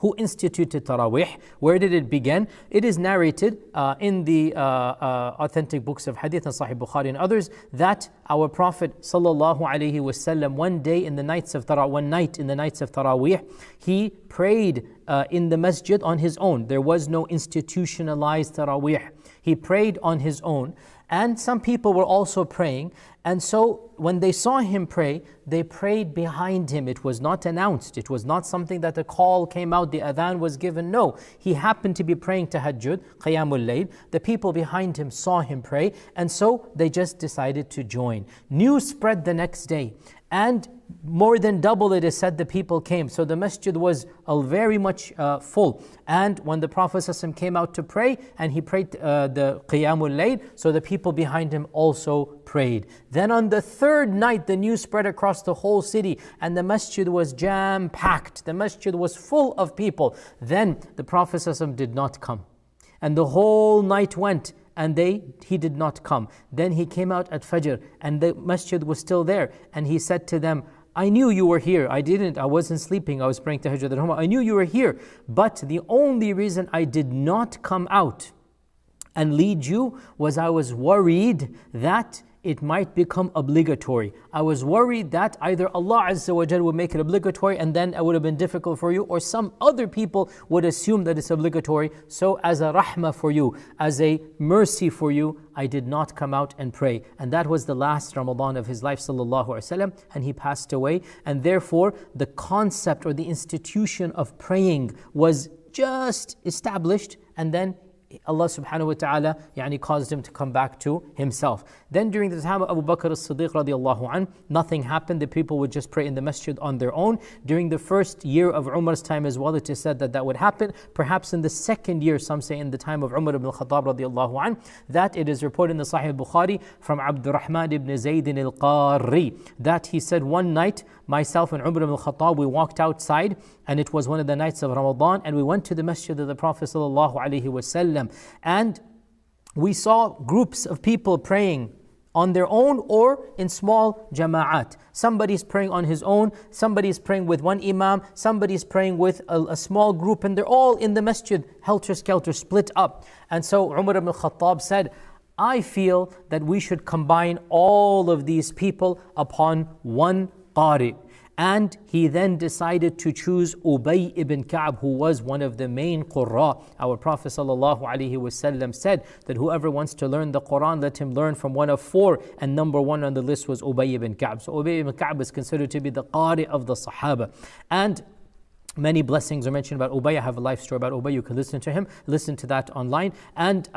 Who instituted Taraweeh? Where did it begin? It is narrated in the authentic books of Hadith and Sahih Bukhari and others that our Prophet sallallahu alaihi wasallam one night in the nights of Taraweeh, he prayed in the masjid on his own. There was no institutionalized Taraweeh. He prayed on his own. And some people were also praying. And so when they saw him pray, they prayed behind him. It was not announced. It was not something that a call came out, the adhan was given. No, he happened to be praying tahajjud, qiyamul layl. The people behind him saw him pray. And so they just decided to join. News spread the next day. And more than double, it is said, the people came. So the masjid was very much full. And when the Prophet ﷺ came out to pray, and he prayed the Qiyamul Layl, so the people behind him also prayed. Then on the third night, the news spread across the whole city, and the masjid was jam-packed. The masjid was full of people. Then the Prophet ﷺ did not come. And the whole night went, and he did not come. Then he came out at Fajr, and the masjid was still there. And he said to them, I knew you were here. I wasn't sleeping. I was praying tahajjud at home. I knew you were here. But the only reason I did not come out and lead you was I was worried that it might become obligatory. I was worried that either Allah Azza wa Jal would make it obligatory and then it would have been difficult for you, or some other people would assume that it's obligatory. So as a rahmah for you, as a mercy for you, I did not come out and pray. And that was the last Ramadan of his life, sallallahu alaihi wasallam, and he passed away. And therefore, the concept or the institution of praying was just established, and then Allah subhanahu wa ta'ala caused him to come back to himself. Then during the time of Abu Bakr as-Siddiq radiallahu anh, nothing happened. The people would just pray in the masjid on their own. During the first year of Umar's time as well, it is said that would happen. Perhaps in the second year, some say in the time of Umar ibn al-Khattab radiallahu anh, that it is reported in the Sahih Bukhari from Abdurrahman ibn Zayd al-Qari, that he said, one night, myself and Umar ibn al-Khattab, we walked outside, and it was one of the nights of Ramadan, and we went to the masjid of the Prophet sallallahu alaihi wasallam, and we saw groups of people praying on their own or in small jama'at. Somebody's praying on his own, somebody's praying with one imam, somebody's praying with a small group, and they're all in the masjid, helter-skelter, split up. And so Umar ibn al-Khattab said, I feel that we should combine all of these people upon one qari. And he then decided to choose Ubay ibn Ka'b, who was one of the main Qurra. Our Prophet ﷺ said that whoever wants to learn the Quran, let him learn from one of four. And number one on the list was Ubay ibn Ka'b. So Ubay ibn Ka'b is considered to be the Qari of the Sahaba. And many blessings are mentioned about Ubay. I have a life story about Ubay. You can listen to him, listen to that online. And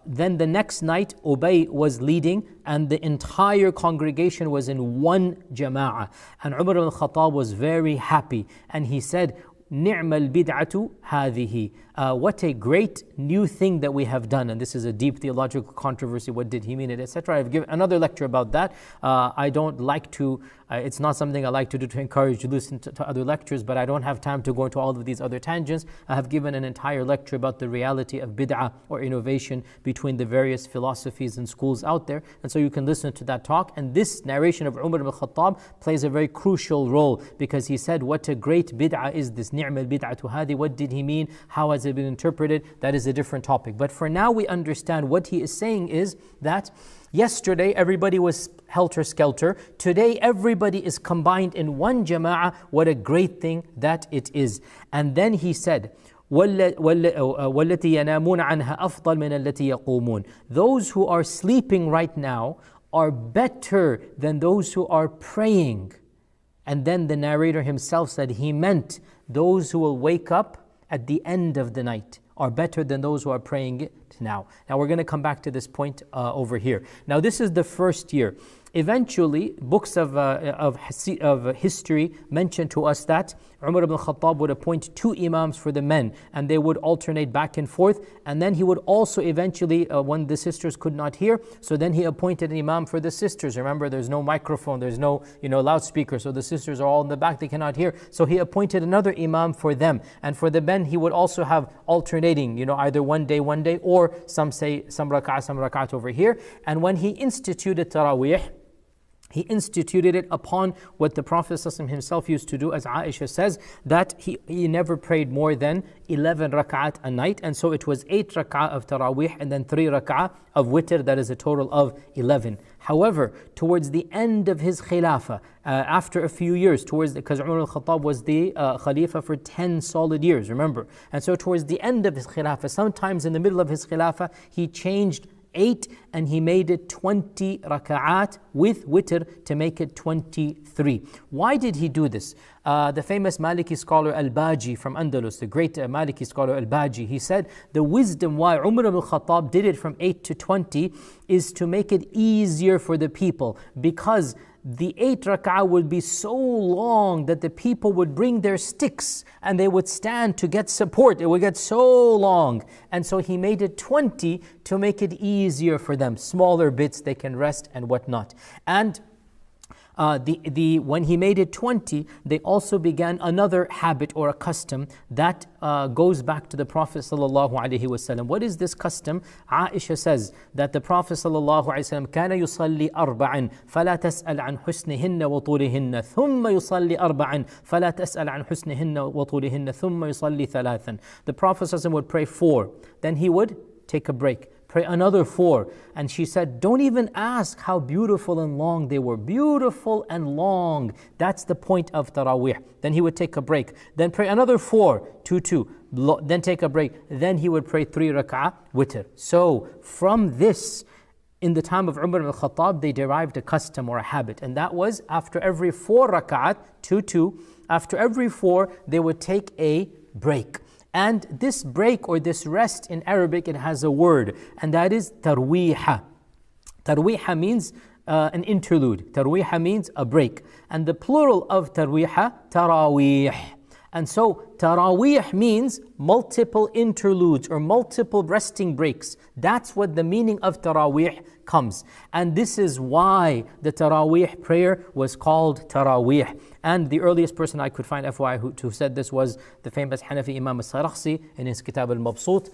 then the next night, Ubay was leading, and the entire congregation was in one jama'ah. And Umar al-Khattab was very happy. And he said, نِعْمَ الْبِدْعَةُ هَذِهِ. What a great new thing that we have done. And this is a deep theological controversy. What did he mean it, etc. I've given another lecture about that. I don't like to, it's not something I like to do to encourage you to listen to other lectures, but I don't have time to go into all of these other tangents. I have given an entire lecture about the reality of bid'ah or innovation between the various philosophies and schools out there. And so you can listen to that talk. And this narration of Umar ibn Khattab plays a very crucial role, because he said, what a great bid'ah is this, ni'mal bid'atu hadi. What did he mean? How has it been interpreted? That is a different topic. But for now, we understand what he is saying is that yesterday everybody was helter-skelter. Today everybody is combined in one jama'ah. What a great thing that it is. And then he said, وَالَّتِي يَنَامُونَ عَنْهَا أَفْضَلْ مِنَ الَّتِي يَقُومُونَ. Those who are sleeping right now are better than those who are praying. And then the narrator himself said he meant those who will wake up at the end of the night are better than those who are praying it now. Now we're going to come back to this point over here. Now this is the first year. Eventually, books of history mention to us that Umar ibn Khattab would appoint 2 imams for the men, and they would alternate back and forth. And then he would also eventually, when the sisters could not hear, so then he appointed an imam for the sisters. Remember, there's no microphone, there's no loudspeaker, so the sisters are all in the back, they cannot hear. So he appointed another imam for them. And for the men, he would also have alternating, either one day, or some say some rak'at over here. And when he instituted Taraweeh, He instituted it upon what the Prophet ﷺ himself used to do, as Aisha says, that he never prayed more than 11 rak'at a night. And so it was 8 rak'at of Taraweeh and then 3 rak'at of witr, that is a total of 11. However, towards the end of his khilafah, after a few years, because Umar al-Khattab was the Khalifa for 10 solid years, remember. And so towards the end of his khilafah, sometimes in the middle of his khilafah, he changed 8 and he made it 20 raka'at with witr to make it 23. Why did he do this? The famous Maliki scholar Al-Baji from Andalus, the great Maliki scholar Al-Baji, he said the wisdom why Umar ibn al-Khattab did it from 8 to 20 is to make it easier for the people, because the 8 rak'ah would be so long that the people would bring their sticks and they would stand to get support. It would get so long. And so he made it 20 to make it easier for them. Smaller bits, they can rest and whatnot. And when he made it 20, they also began another habit or a custom that goes back to the Prophet ﷺ. What is this custom? Aisha says that the Prophet ﷺ كان يصلي أربعا فلا تسأل عن حسنهن وطولهن ثم يصلي أربعا فلا تسأل عن حسنهن وطولهن ثم يصلي ثلاثا. The Prophet ﷺ would pray 4, then he would take a break. Pray another 4. And she said, don't even ask how beautiful and long they were. Beautiful and long. That's the point of Taraweeh. Then he would take a break. Then pray another 4, 2. Then take a break. Then he would pray 3 rak'ah witr. So from this, in the time of Umar al-Khattab, they derived a custom or a habit. And that was after every 4 rak'at, 2, after every 4, they would take a break. And this break or this rest in Arabic, it has a word, and that is tarweeha. Tarweeha means an interlude. Tarweeha means a break. And the plural of tarweeha, taraweeh. And so Taraweeh means multiple interludes or multiple resting breaks. That's what the meaning of Taraweeh comes. And this is why the Taraweeh prayer was called Taraweeh. And the earliest person I could find, FYI, who said this was the famous Hanafi Imam al-Sarakhsi in his Kitab al-Mabsut.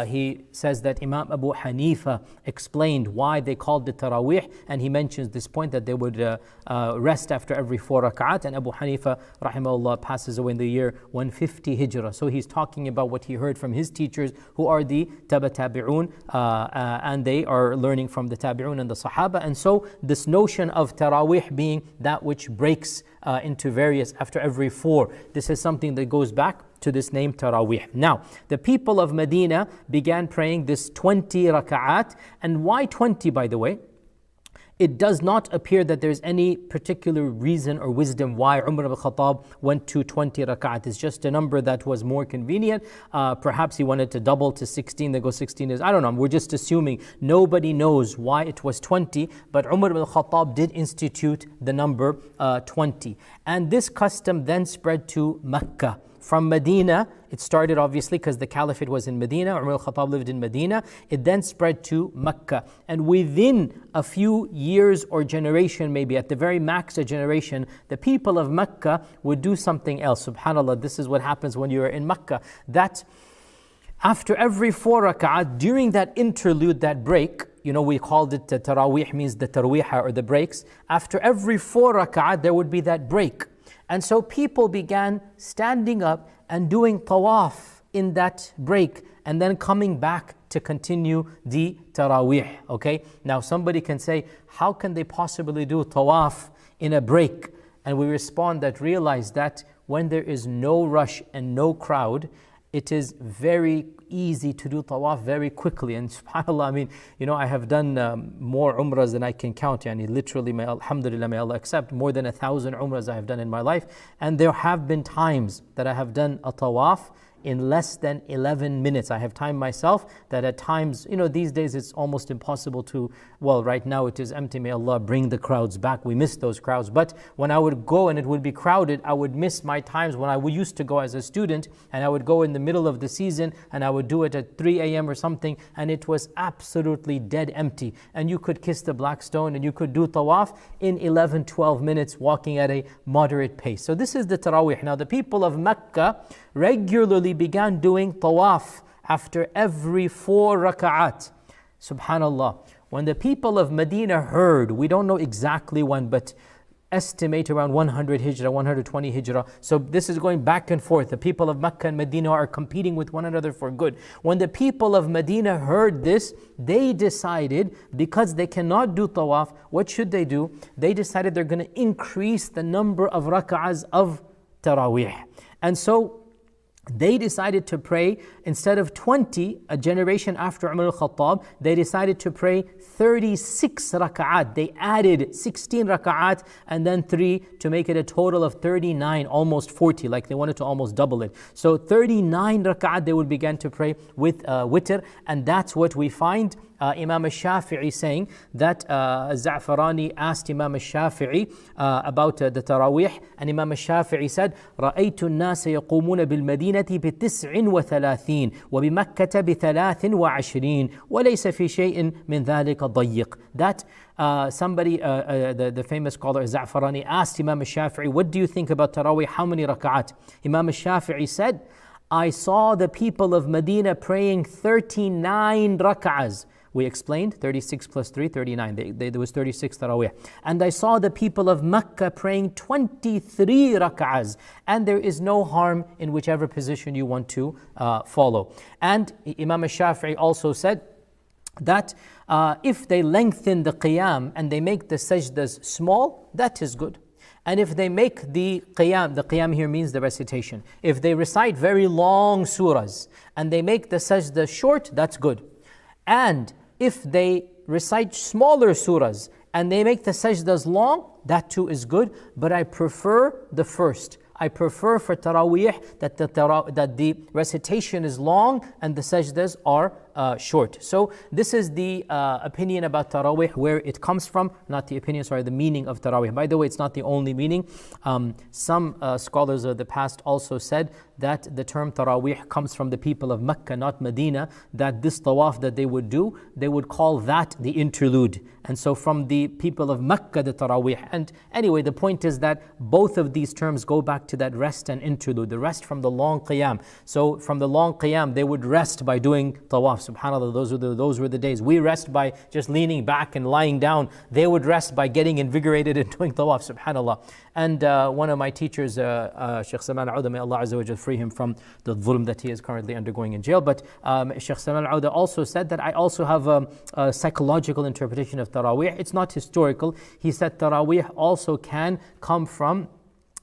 He says that Imam Abu Hanifa explained why they called it Taraweeh, and he mentions this point that they would rest after every 4 rak'at. And Abu Hanifa, rahimahullah, passes away in the year 150 Hijrah. So he's talking about what he heard from his teachers, who are the Tabi'un, and they are learning from the Tabi'un and the Sahaba. And so this notion of Taraweeh being that which breaks into various after every 4, this is something that goes back to this name Taraweeh. Now, the people of Medina began praying this 20 raka'at. And why 20, by the way? It does not appear that there's any particular reason or wisdom why Umar ibn al-Khattab went to 20 rak'at. It's just a number that was more convenient. Perhaps he wanted to double to 16, then go 16 is, I don't know, we're just assuming. Nobody knows why it was 20, but Umar ibn al-Khattab did institute the number 20. And this custom then spread to Mecca. From Medina, it started obviously because the caliphate was in Medina. Umar al-Khattab lived in Medina. It then spread to Mecca. And within a few years or generation, maybe at the very max a generation, the people of Mecca would do something else. SubhanAllah, this is what happens when you're in Mecca. That after every 4 rak'at, during that interlude, that break, you know, we called it Taraweeh, means the tarweeha or the breaks. After every 4 rak'at, there would be that break. And so people began standing up and doing tawaf in that break and then coming back to continue the Taraweeh. Okay? Now somebody can say, how can they possibly do tawaf in a break? And we respond that realize that when there is no rush and no crowd, it is very easy to do tawaf very quickly. And subhanAllah, I mean, you know, I have done more umrahs than I can count. Yani literally, alhamdulillah, may Allah accept, more than 1,000 umrahs I have done in my life. And there have been times that I have done a tawaf in less than 11 minutes. I have timed myself that at times, you know, these days it's almost impossible to, well, right now it is empty. May Allah bring the crowds back. We miss those crowds. But when I would go and it would be crowded, I would miss my times when I used to go as a student, and I would go in the middle of the season and I would do it at 3 a.m. or something, and it was absolutely dead empty. And you could kiss the black stone and you could do tawaf in 11, 12 minutes walking at a moderate pace. So this is the Taraweeh. Now the people of Mecca regularly began doing tawaf after every 4 raka'at. Subhanallah. When the people of Medina heard, we don't know exactly when, but estimate around 100 Hijrah, 120 Hijrah. So this is going back and forth. The people of Mecca and Medina are competing with one another for good. When the people of Medina heard this, they decided, because they cannot do tawaf, what should they do? They decided they're going to increase the number of rak'ahs of Taraweeh. And so they decided to pray, instead of 20, a generation after Umar al-Khattab, they decided to pray 36 raka'at. They added 16 raka'at and then 3 to make it a total of 39, almost 40, like they wanted to almost double it. So 39 raka'at they would begin to pray with witr, and that's what we find Imam al-Shafi'i saying that Za'farani asked Imam al-Shafi'i about the Taraweeh, and Imam al-Shafi'i said, رَأَيْتُ النَّاسَ يَقُومُونَ بِالْمَدِينَةِ ب39 وَبِمَكَّةَ ب23 وَلَيْسَ فِي شَيْءٍ مِنْ ذَلِكَ ضَيِّقٍ. That somebody, the famous scholar Za'farani asked Imam al-Shafi'i, what do you think about Taraweeh? How many raka'at? Imam al-Shafi'i said, I saw the people of Medina praying 39 raka'ahs. We explained 36 plus 3, 39. There was 36 Taraweeh. And I saw the people of Mecca praying 23 rak'ahs. And there is no harm in whichever position you want to follow. And Imam al-Shafi'i also said that if they lengthen the qiyam and they make the sajdas small, that is good. And if they make the qiyam here means the recitation. If they recite very long surahs and they make the sajda short, that's good. And if they recite smaller surahs and they make the sajdas long, that too is good. But I prefer the first. I prefer for Taraweeh that the recitation is long and the sajdas are short. So this is the opinion about Taraweeh, where it comes from, not the opinion, sorry, the meaning of Taraweeh. By the way, it's not the only meaning. Some scholars of the past also said that the term Taraweeh comes from the people of Mecca, not Medina, that this tawaf that they would do, they would call that the interlude. And so from the people of Mecca, the Taraweeh. And anyway, the point is that both of these terms go back to that rest and interlude, the rest from the long qiyam. So from the long qiyam, they would rest by doing tawaf. SubhanAllah, those were the days. We rest by just leaning back and lying down. They would rest by getting invigorated and doing tawaf, SubhanAllah. And one of my teachers, Shaykh Salman al-Auda, may Allah Azza wa Jal free him from the dhulm that he is currently undergoing in jail. But Shaykh Salman al-Auda also said that I also have a psychological interpretation of Taraweeh. It's not historical. He said Taraweeh also can come from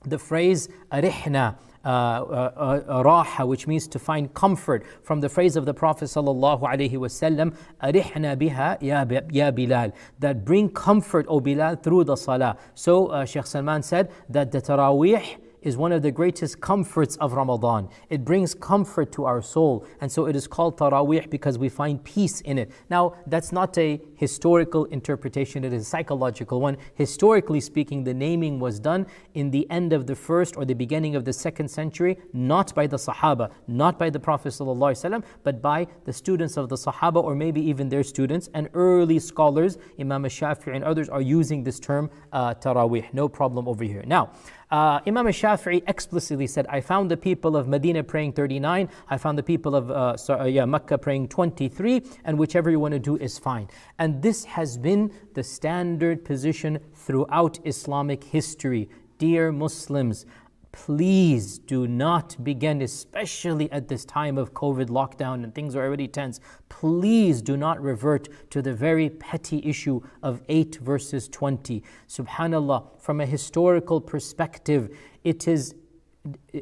the phrase arihna, raha, which means to find comfort, from the phrase of the Prophet sallallahu alaihi wasallam, arihna biha ya Bilal, that bring comfort, O Bilal, through the salah. So Shaykh Salman said that the Taraweeh is one of the greatest comforts of Ramadan. It brings comfort to our soul, and so it is called Taraweeh because we find peace in it. Now, that's not a historical interpretation, it is a psychological one. Historically speaking, the naming was done in the end of the first or the beginning of the second century, not by the Sahaba, not by the Prophet ﷺ, but by the students of the Sahaba, or maybe even their students, and early scholars, Imam al-Shafi'i and others, are using this term Taraweeh. No problem over here. Now, Imam al-Shafi'i explicitly said, I found the people of Medina praying 39, I found the people of Mecca praying 23, and whichever you want to do is fine. And this has been the standard position throughout Islamic history. Dear Muslims, please do not begin, especially at this time of COVID lockdown and things are already tense, please do not revert to the very petty issue of 8 verses 20. Subhanallah, from a historical perspective, it is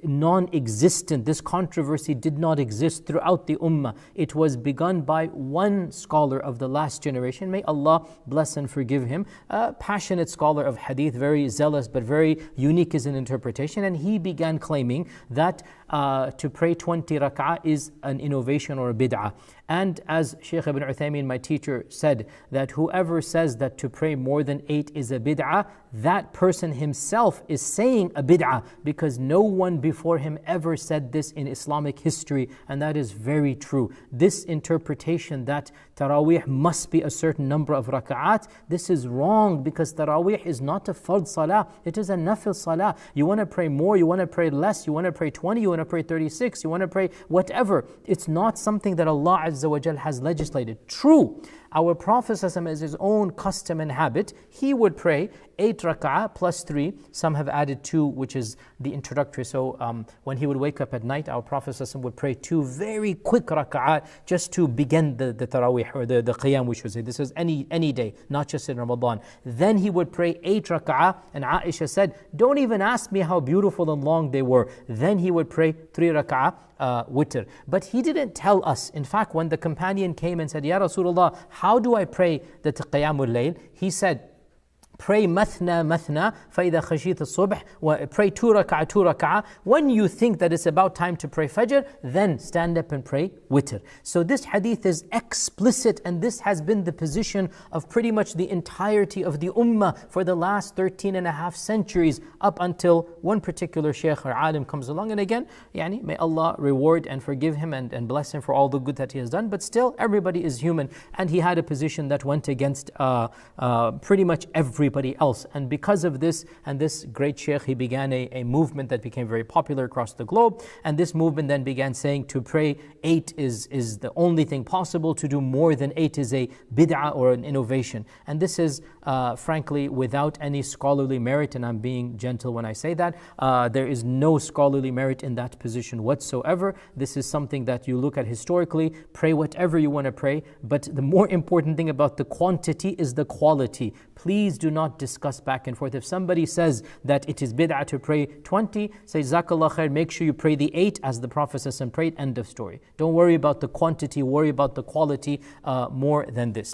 non-existent. This controversy did not exist throughout the ummah. It was begun by one scholar of the last generation. May Allah bless and forgive him. A passionate scholar of hadith, very zealous but very unique as an interpretation. And he began claiming that to pray 20 rak'ah is an innovation or a bid'ah. And as Shaykh ibn Uthaymeen, my teacher, said, that whoever says that to pray more than 8 is a bid'ah, that person himself is saying a bid'ah, because no one before him ever said this in Islamic history, and that is very true. This interpretation that Taraweeh must be a certain number of raka'at, this is wrong, because Taraweeh is not a fard salah, it is a nafil salah. You want to pray more, you want to pray less, you want to pray 20, you want to pray 36, you want to pray whatever. It's not something that Allah Azza wa Jal has legislated. True, our Prophet as his own custom and habit, he would pray 8 rak'ah plus 3. Some have added 2, which is the introductory. So when he would wake up at night, our Prophet would pray 2 very quick rak'ah just to begin the Taraweeh or the Qiyam, we should say. This is any day, not just in Ramadan. Then he would pray 8 rak'ah, and Aisha said, don't even ask me how beautiful and long they were. Then he would pray 3 rak'ah witr. But he didn't tell us. In fact, when the companion came and said, Ya Rasulullah, how do I pray the Qiyamul Layl? He said, pray mathna mathna فَإِذَا خَشِيتَ الصُّبْحِ, pray 2 rak'ah. When you think that it's about time to pray Fajr, then stand up and pray witr. So this hadith is explicit, and this has been the position of pretty much the entirety of the ummah for the last 13 and a half centuries, up until one particular shaykh or alim comes along. And again, may Allah reward and forgive him and bless him for all the good that he has done. But still, everybody is human, and he had a position that went against pretty much everybody else. And because of this, and this great shaykh, he began a movement that became very popular across the globe. And this movement then began saying to pray 8 is the only thing possible. To do more than 8 is a bid'ah or an innovation. And this is frankly without any scholarly merit, and I'm being gentle when I say that. There is no scholarly merit in that position whatsoever. This is something that you look at historically. Pray whatever you want to pray, but the more important thing about the quantity is the quality. Please do not discuss back and forth. If somebody says that it is bid'ah to pray 20, say Jazakallah khair, make sure you pray the 8 as the Prophet prayed, end of story. Don't worry about the quantity, worry about the quality more than this.